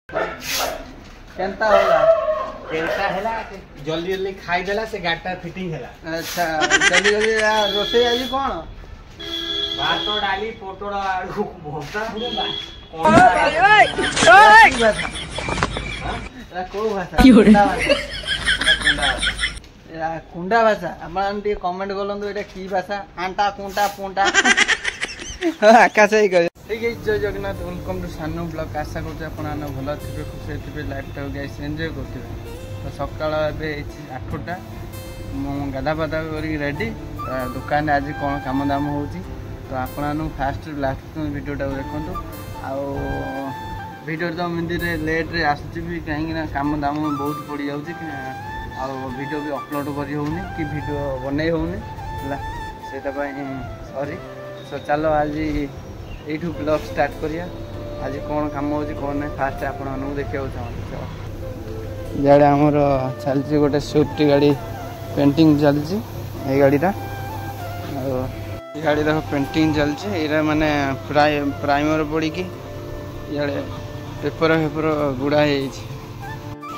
Kenta होला Kenta हैला जल्दी जल्दी खाई देला से गाटा फिटिंग हैला। अच्छा जल्दी जल्दी रोसे आज कोन भात डाली पोटोड़ आलू भोसा को भाषा कुंडा भाषा अपन टी कमेंट करलंतु एटा की भाषा आंटा कुंटा पुंटा आकाश ही कर ठीक है। जय जगन्नाथ वेलकम टू सानू ब्लॉग। आशा करते आप भल थे खुशी थे लाइफ टाइम गाइस एंजॉय करते। तो सकाल एवं 8टा गाधा पाधा कर रेडी दुकान आज कौन काम दाम हो तो आपण फास्ट लास्ट वीडियोटा देखु आडियो तो मिंदी लेट्रे आसूँ भी कहीं काम दाम बहुत पड़ जाऊँगी वीडियो भी अपलोड कर होनी कि वीडियो बनई होनी से सॉरी। सो चलो आज यू ब्लॉग स्टार्ट करिया आज कौन काम हो कौन ना फास्ट आप देखा चाहते इे आमर चलती गोटे स्विफ्ट गाड़ी पेंटिंग चलती गाड़ीटा गाड़ी देख पेंटिंग चलती ये माने प्राइमर पड़ी कि इे पेपर फेपर गुड़ा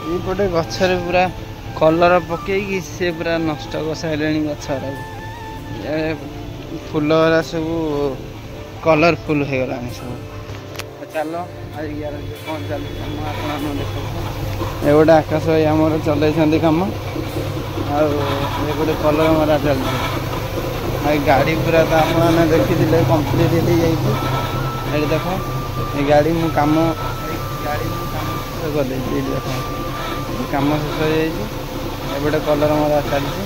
होपटे गचर पूरा कलर पकईकि सी पूरा नष्ट कर सारे गचर फूल सब कलरफुल हो गला सब। चलो आज यार कौन चलती कम आप गोटे आकाश भाई आम चलते कम आगे कलर मरा चलती गाड़ी पूरा तो आप देखी कम्प्लीट हो जाए देख ये गाड़ी मु काम गाड़ी कर देख कम शेष हो जाए कलर मरा चलती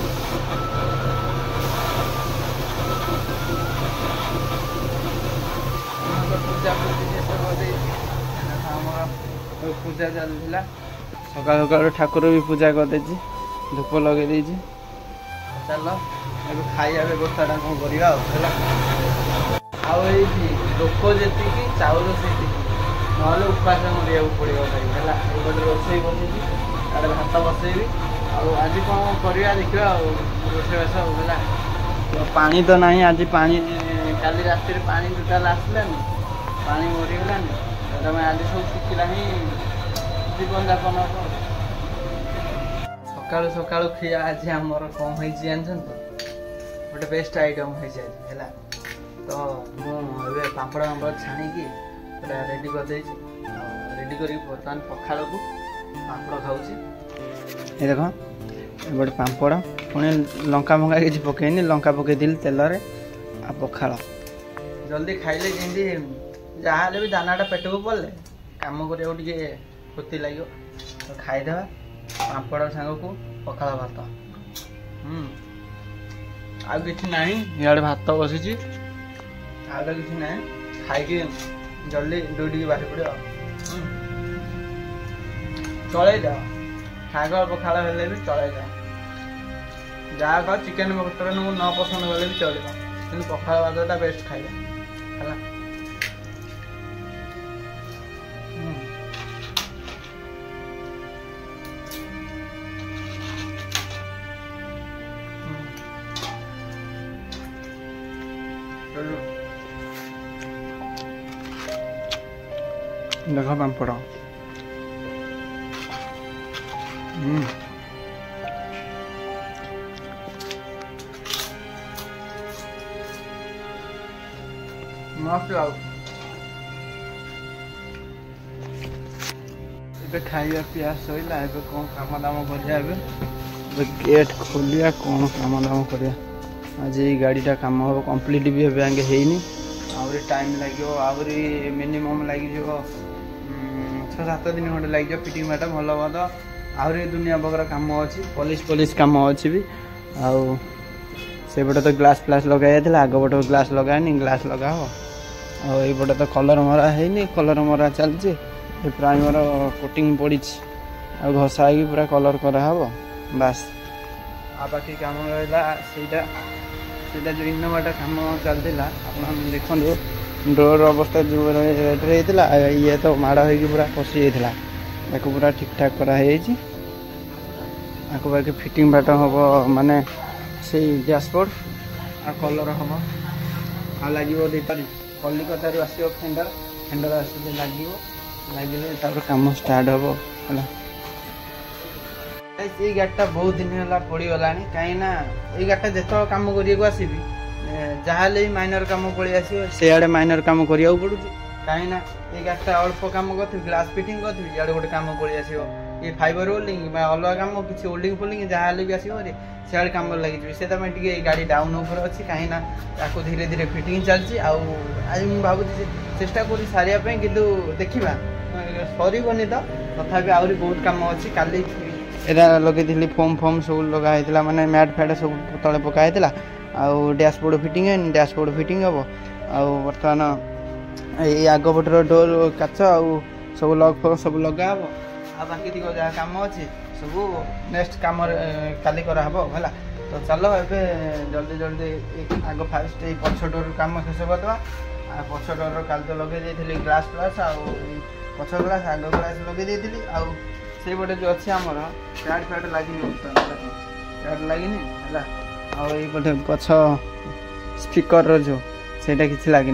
पूजा चलता सकाल सकाल ठाकुर भी पूजा कर धूप लगे चलो अब खाइबा व्यवस्था कौन करवा लोक जी चाउल से ना उपास मरिया पड़ो भाई है रोसे बसई भात बसैबी आज कौन करवा देखा रोसेबास है पानी तो ना आज पानी काली राति पानी टोटाल आसलानी पानी मरीगलानी तमें आज सब शुखिला ही जीवन जापन सका सका खिया आज आमर कम हो गोटे बेस्ट आइटम है तो मुझे पापड़ पापड़ छाणिकी रेडी कर रेडी कर बर्तमान पखाड़ को पापड़ खाऊँ देख गोटे पापड़ पुणी लंका फंका किसी पकईनी लंका पकईदी तेल आ पखाड़ जल्दी खाइले जमी जहाँ भी दानाटा पेट को पड़े कम करा फुर्ती लगे तो खाईदे पापड़ सांग को पखाड़ भात आउ कि ना इे भात बसी आगे कि ना खाई जल्दी ड्यूटी बाहर पड़ो चल शाग पखाड़ हेल्ले भी चल जहाँ खाओ चिकेन मटन को न पसंद गले भी चलो कि पखाड़ भातटा बेस्ट खाइबा है। देख पापड़ मस्त लागे खाइबा पिया सैला कौन काम दाम कर गेट खोलिया कौन काम दाम कर आज ये गाड़ीटा काम हम कम्प्लीट भी है आहरी टाइम लगे आहरी मिनिमम लगे 6-7 दिन खंडे लगे फिटिंग बाटा भल भल आहरी दुनिया प्रकार काम अच्छी पॉलिश काम अच्छी भी आउटे तो ग्लास फ्लास लगे आगपट ग्लास लगानी ग्लास लगा हो आईपटे तो कलर मरा है कलर मरा चलती प्राइमर कोटिंग पड़ी घसा पूरा कलर कराव बास आ बाकी काम रहा जो इनोवाटा काम चलता आप देखो डोर अवस्था जो रेड्रे होता ये तो माड़ हो पूरा पशि जाता पूरा ठीक ठाक कराई बाकी फिटिंग बाट हम माने से डैशबोर्ड आ कलर हम आ लगे 2 तारीख कलिकतार आसो फेंडर फेंडर आस लगे लगे कम स्टार्ट हम है। ये गाड़ीटा बहुत दिन है पड़गला कहीं ये गाड़ीटा जो कम करने आसबि जहाँ माइनर कम पलि आस सियाड़े माइनर कम करा पड़ू कहीं ये गाड़ीटा अल्प कम करी ग्लास फिटिंग करी इे गोटे कम पलि आस ये फाइबर होल्डिंग अलग कम किसी होल्डिंग फोल्डिंग जहाँ भी आसो सियाड़े कम लगे से गाड़ी डाउन ऊपर अच्छी कहीं धीरे धीरे फिटिंग चलती आज मुझे भावुँ चेष्टा कर सारे कि देखा सरबनी तो तथापि आहरी बहुत कम अच्छी काली लगे फोम फोम सब लगाई माने मैट फैट सब तले पकाई आउ डैशबोर्ड फिटिंग डैशबोर्ड फिटिंग हम बर्तमान ये आगपटर डोर काच आउ सब लक फक सब लगा आ बाकी दिग जहाँ कम अच्छे सब नेक्स्ट कम काली कराब है। तो चलो ए जल्दी जल्दी आग फास्ट ये पछ डोर कम शेष करदे पछ डोर काल तो लगे ग्लास ग्लास आउ पछ ग्लास आग ग्लास लगे से पटे जो अच्छे आमर प्याड फैड लगे प्याड लगे है आईपटे पछ स्पीकर जो सेटा किसी लगे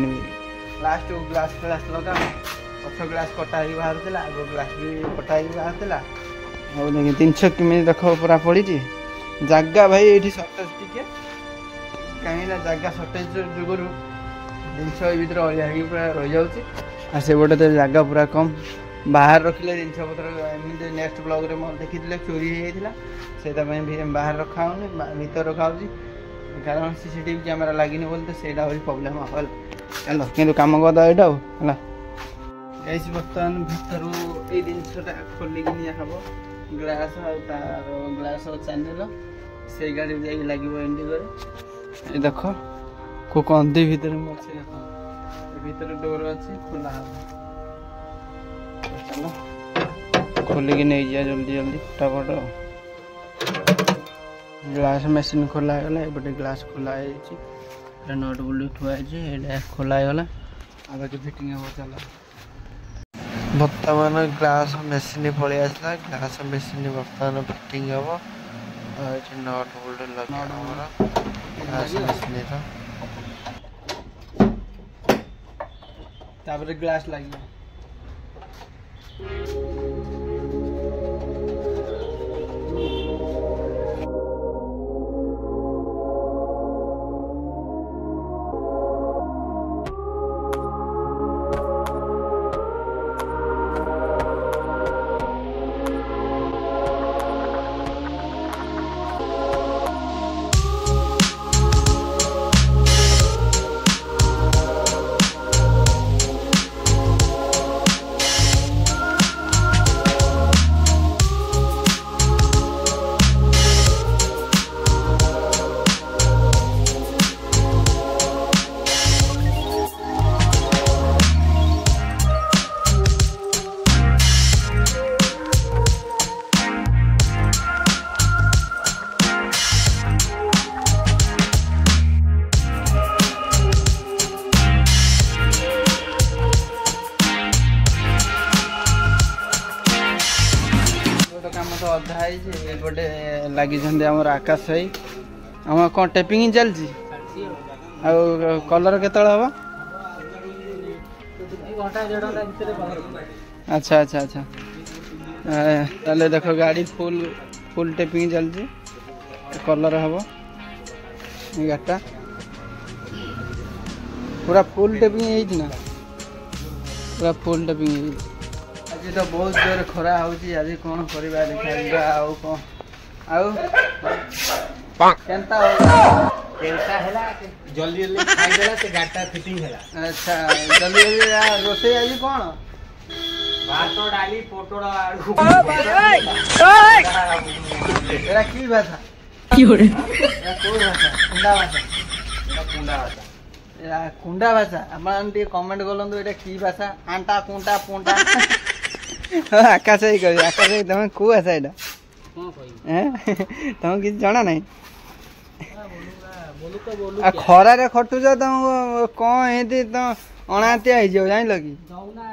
लास्ट ग्लास ग्लास लगा पछ ग्लास कटा बाहर आग ग्लास भी कटा बाहर और जिनस केमी देख पूरा पड़ी जगह भाई ये सर्टेज टी कहीं जगह सर्टेज जुगर जिनस भर अलिया पूरा रही जाऊँगी से पटे तो जगह पूरा कम बाहर रखिले जिनस पत्र एमती नेक्स्ट ब्लॉग रे देखी चोरी होता से बाहर रखा होनी भर रखा कारण सीसीटीवी कैमेरा लगे बोलते से प्रोब्लेम हल चलो कि कम करदा यहाँ है बर्तमान भर ये जिनसा खोलिक हम ग्लास आर ग्लास चैनल से गाड़ी जा लगे एंडिंग देख को कंदी भितर अच्छे भर डोर अच्छी खोला चलो खोलिक नहीं जा जल्दी जल्दी फटाफट ग्लास मेसीन खोला गला एपटे ग्लास खोला नट बोल्ट थुआई खोला गला आ बाकी फिटिंग हम चलो बर्तमान ग्लास मेसीन पलि आसला ग्लास मेसीन बर्तमान फिटिंग हम नट बोल्ट लगे ग्लास मेसीन तापर ग्लास लगे अधापटे लगी आकाश भाई आम कौन टेपिंग चलती कलर केत हम अच्छा अच्छा अच्छा ताले देखो गाड़ी फुल फुल टेपिंग चलती कलर हम गाड़ीटा पूरा फुल टेपिंग ना पूरा फुल टेपिंग आज तो बहुत जोर खरा होची आज कौन करबा देखा आउ कौन आउ केनता केनता हैला जल्दी जल्दी खाई देला से गाटा फिटिंग हैला। अच्छा जल्दी जल्दी रोसे आज कौन भात डाली पोटोड़ आलू एरा की भाषा की होरे एरा कोन भाषा कुंडा भाषा कुंडा भाषा एरा कुंडा भाषा अपन टी कमेंट करलंतु एटा की भाषा आंटा कुंटा पुंटा आकाश ही कह आकाश ही तुम को भाषा एटा कोन कहि तुम किछ जाना नहीं बोलू तो बोलू आ खरा रे खटु जा तुम कोन हेती तो अणातिया ही जाओ जान लगी जाउना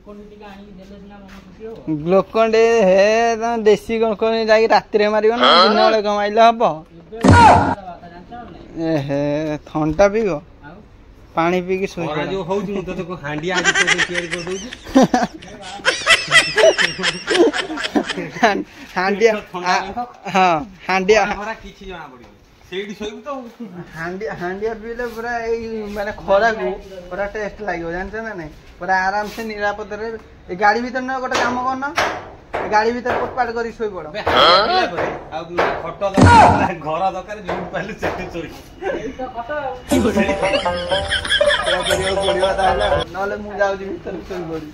कोन टिका आनी देले ना मन खुशी हो ग्लुकोन डी हे तुम देसी ग्लुकोन जाई रात रे मारियो ना दिन बेले कमाइले हबो ए हे ठंडा पीगो पानी पी के सोई जो हो जो तो हांडिया आज तो तैयारी कर दउची ହାଣ୍ଡିଆ ହଁ ହାଣ୍ଡିଆ କିଛି ଜଣା ପଡିବ ସେଇଠି ଶୋଇବୁ ତ ହାଣ୍ଡିଆ ପିଇଲେ ପୁରା ଏଇ ମାନେ ଖରାକୁ ପୁରା ଟେଷ୍ଟ ଲାଗିବ ଜାଣିଛ ନା ନାଇଁ ପୁରା ଆରାମସେ ନିରାପଦରେ ଏ ଗାଡି ଭିତରେ ନା ଗୋଟେ କାମ କରୁନ ଗାଡି ଭିତରେ ପଟପାଟ କରି ଶୋଇ ପଡ ଆଉ ଖଟ ଦରକାର ଘର ଦରକାର ଯୋଉଠି ପାଇଲେ ସେଠି ଶୋଇବୁ କରିବାକୁ ପଡିବ ତାହେଲେ ନହେଲେ ମୁଁ ଯାଉଛି ଭିତରେ ଶୋଇ ପଡିବି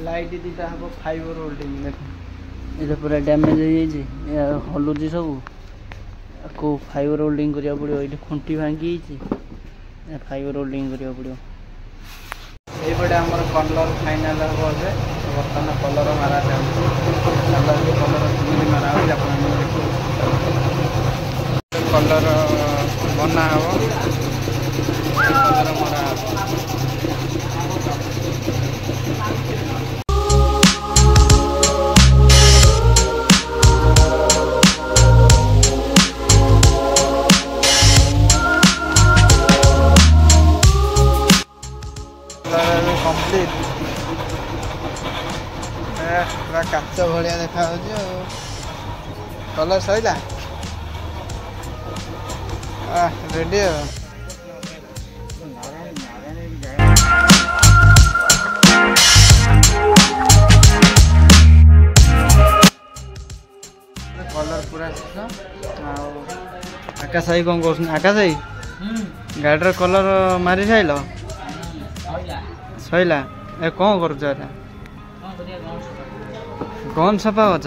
ଲାଇଟ୍ ଦିଟା ହବ ଫାଇବର ହୋଲ୍ଡିଂ ଦେଖ ଏଇଟା ପୁରା ଡ୍ୟାମେଜ ହେଇଯାଇଛି ହଲୁଛି ସବୁ ଆକୁ ଫାଇବର ହୋଲ୍ଡିଂ କରିବାକୁ ପଡ଼ିବ ଏଇଠି ଖୁଣ୍ଟି ଭାଙ୍ଗି ହେଇଛି ଫାଇବର ହୋଲ୍ଡିଂ କରିବାକୁ ପଡ଼ିବ ଏଇପଟେ ଆମର କଲର ଫାଇନାଲ ହବ ଏବେ ବର୍ତ୍ତମାନ କଲର ମାରା ଚାଲିଛି କଲର କେମିତି ମାରା ହେଉଛି ଆପଣମାନେ ଦେଖିବେ କଲର ବନା ହବ କଲର ମରା ହବ କମ୍ପ୍ଲିଟ ପୁରା କାଚ ଭଳିଆ ଦେଖାଯାଉଛି ଆଉ କଲର ସରିଲା ରେଡି ଆଉ କଲର ପୁରା ଶେଷ ଆଉ ଆକାଶ ଭାଇ କ'ଣ କହୁଛନ୍ତି ଆକାଶ ଭାଇ ଗାଡ଼ିର କଲର ମାରି ସାରିଲ ସଇଲା ଏ କ'ଣ କରୁଛ ଏଟା ଗନ୍ ସଫା କରୁଛ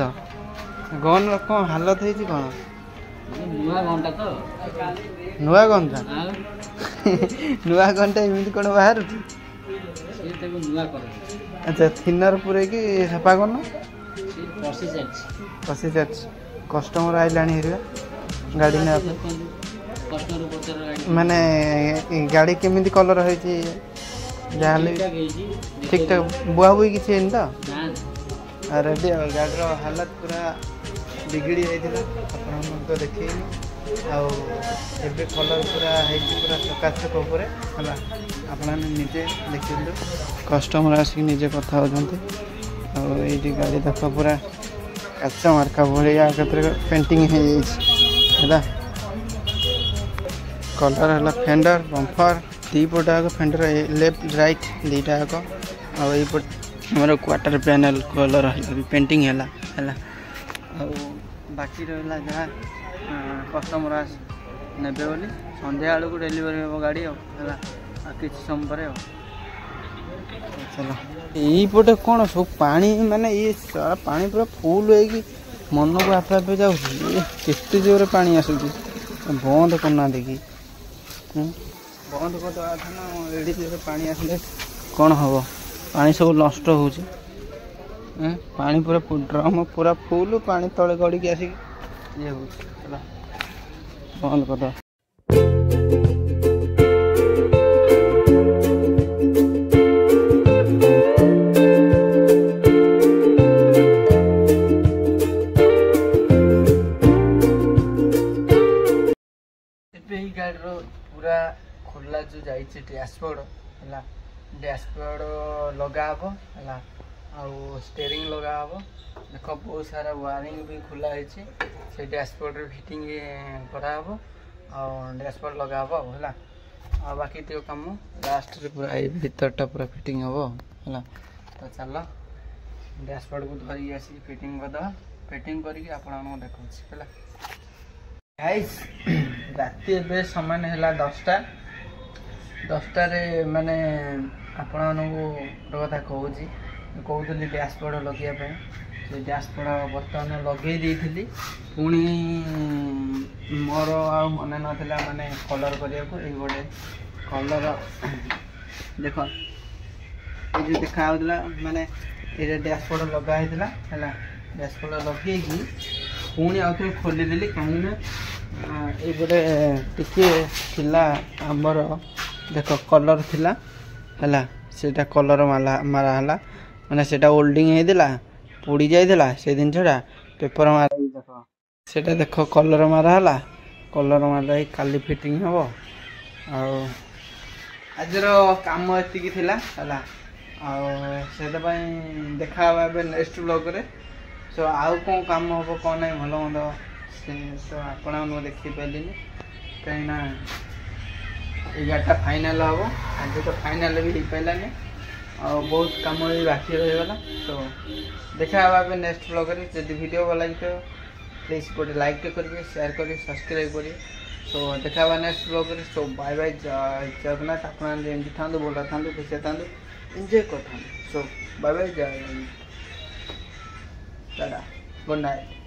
ଗନ୍ର କ'ଣ ହାଲତ ହେଇଛି କ'ଣ ନୂଆ ଗନ୍ଟା ନୂଆ ଗନ୍ଟା ଏମିତି କ'ଣ ବାହାରୁଛି ଆଚ୍ଛା ଥିନର ପୁରେଇକି ସଫା କରୁନ ପଶି ଚାଲିଛି କଷ୍ଟମର ଆଇଲାଣି ହେରିବା ଗାଡ଼ି ନେବା ପାଇଁ ମାନେ ଗାଡ଼ି କେମିତି କଲର ହେଇଛି ଯାହାହେଲେ ଠିକ୍ ଠାକ୍ ବୁହାବୁହି କିଛି ହେଇନି ତ ରେଡ଼ି ଆଉ ଗାଡ଼ିର ହାଲତ ପୁରା ବିଗିଡ଼ି ଯାଇଥିଲା ଆପଣମାନଙ୍କୁ ତ ଦେଖେଇନି ଆଉ ଏବେ କଲର ପୁରା ହେଇଛି ପୁରା ଚକାଚକ ଉପରେ ହେଲା ଆପଣମାନେ ନିଜେ ଦେଖିନ୍ତୁ କଷ୍ଟମର ଆସିକି ନିଜେ କଥା ହେଉଛନ୍ତି ଆଉ ଏଇଠି ଗାଡ଼ି ଦେଖ ପୁରା କାଚ ମାର୍କା ଭଳିଆ ଏକାଥରେ ପେଣ୍ଟିଂ ହେଇଯାଇଛି ହେଲା କଲର ହେଲା ଫେଣ୍ଡର ବମ୍ଫର ଦୁଇପଟ ଆଗ ଫେଣ୍ଡର ଲେଫ୍ଟ ରାଇଟ୍ ଦୁଇଟା ଆଗ ଆଉ ଏଇପଟ ଆମର କ୍ୱାର୍ଟର ପ୍ୟାନେଲ କଲର ହେଲା ପେଣ୍ଟିଂ ହେଲା ହେଲା ଆଉ ବାକି ରହିଲା ଯାହା କଷ୍ଟମର ଆସି ନେବେ ବୋଲି ସନ୍ଧ୍ୟା ବେଳକୁ ଡେଲିଭରି ହେବ ଗାଡ଼ି ଆଉ ହେଲା ଆଉ କିଛି ସମୟ ପରେ ଆଉ ଚାଲ ଏଇପଟେ କ'ଣ ସବୁ ପାଣି ମାନେ ଇଏ ପାଣି ପୁରା ଫୁଲ ହେଇକି ମନକୁ ଆପେ ଆପେ ଯାଉଛି କେତେ ଜୋରରେ ପାଣି ଆସୁଛି ବନ୍ଦ କରୁନାହାନ୍ତି କି ବନ୍ଦ କରିଦେବା କଥା ନା ଏଠି ଜୋରରେ ପାଣି ଆସିଲେ କ'ଣ ହେବ ପାଣି ସବୁ ନଷ୍ଟ ହେଉଛି ପାଣି ପୁରା ଡ୍ରମ୍ ପୁରା ଫୁଲ ପାଣି ତଳେ ଗଡ଼ିକି ଆସିକି ଇଏ ହେଉଛି ହେଲା ବନ୍ଦ କରିଦେବା ଗାଡ଼ିର ପୁରା ଖୋଲା ଯେଉଁ ଯାଇଛି ଡ୍ୟାସବୋର୍ଡ଼ ହେଲା ଡ୍ୟାସବୋର୍ଡ଼ ଲଗା ହେବ ହେଲା ଆଉ ଷ୍ଟେରିଂ ଲଗା ହେବ ଦେଖ ବହୁତ ସାରା ୱାରିଂ ବି ଖୋଲା ହେଇଛି ସେ ଡ୍ୟାସବୋର୍ଡ଼ରେ ଫିଟିଂ କରାହେବ ଆଉ ଡ୍ୟାସବୋର୍ଡ଼ ଲଗା ହେବ ଆଉ ହେଲା ଆଉ ବାକି ଟିକେ କାମ ଲାଷ୍ଟରେ ପୁରା ଏଇ ଭିତରଟା ପୁରା ଫିଟିଂ ହେବ ହେଲା ତ ଚାଲ ଡ୍ୟାସବୋର୍ଡ଼କୁ ଧରିକି ଆସିକି ଫିଟିଂ କରିଦେବା ଫିଟିଂ କରିକି ଆପଣମାନଙ୍କୁ ଦେଖାଉଛି ହେଲା ଗାଇସ୍ ରାତି ଏବେ ସମାନ ହେଲା 10ଟାରେ ମାନେ ଆପଣମାନଙ୍କୁ ଗୋଟେ କଥା କହୁଥିଲି ଡ୍ୟାସବୋର୍ଡ଼ ଲଗାଇବା ପାଇଁ ସେ ଡ୍ୟାସବୋର୍ଡ଼ ବର୍ତ୍ତମାନ ଲଗେଇ ଦେଇଥିଲି ପୁଣି ମୋର ଆଉ ମନେ ନଥିଲା ମାନେ କଲର୍ କରିବାକୁ ଏଇ ଗୋଟେ କଲର୍ ଦେଖ ଏଇ ଯେଉଁ ଦେଖାହେଉଥିଲା ମାନେ ଏଇଟା ଡ୍ୟାସବୋର୍ଡ଼ ଲଗା ହେଇଥିଲା ହେଲା ଡ୍ୟାସବୋର୍ଡ଼ ଲଗେଇକି ପୁଣି ଆଉ ଥରେ ଖୋଲିଦେଲି କାହିଁକିନା ଏଇପଟେ ଟିକେ ଥିଲା ଆମର ଦେଖ କଲର୍ ଥିଲା ହେଲା ସେଇଟା କଲର୍ ମାରା ହେଲା ମାନେ ସେଇଟା ଓଲ୍ଡିଂ ହେଇଥିଲା ପୋଡ଼ି ଯାଇଥିଲା ସେ ଜିନିଷଟା ପେପର ମାରା ଦେଖ ସେଇଟା ଦେଖ କଲର୍ ମାରା ହେଲା କଲର୍ ମାରା ହେଇ କାଲି ଫିଟିଂ ହେବ ଆଉ ଆଜିର କାମ ଏତିକି ଥିଲା ହେଲା से देखा ए नेक्स्ट ब्लॉग रे सो आउ कौन काम हम कौन ना भल मंद से तो आपण देखी पारे कहीं 11टा फाइनाल हम आज तो फाइनाल भी हो पारानी और बहुत कम भी बाकी रहीगला तो देखा नेक्स्ट ब्लॉग रे जब वीडियो भल लगी तो प्लीज गोटे लाइक करेंगे शेयर करेंगे सब्सक्राइब करेंगे सो देखा नेक्स्ट ब्लॉग रे सो बाय बाय जगन्नाथ आपण जमी था बोला था खुशी था एंजॉय कर सो बाय बाय जय टाटा गुड नाइट।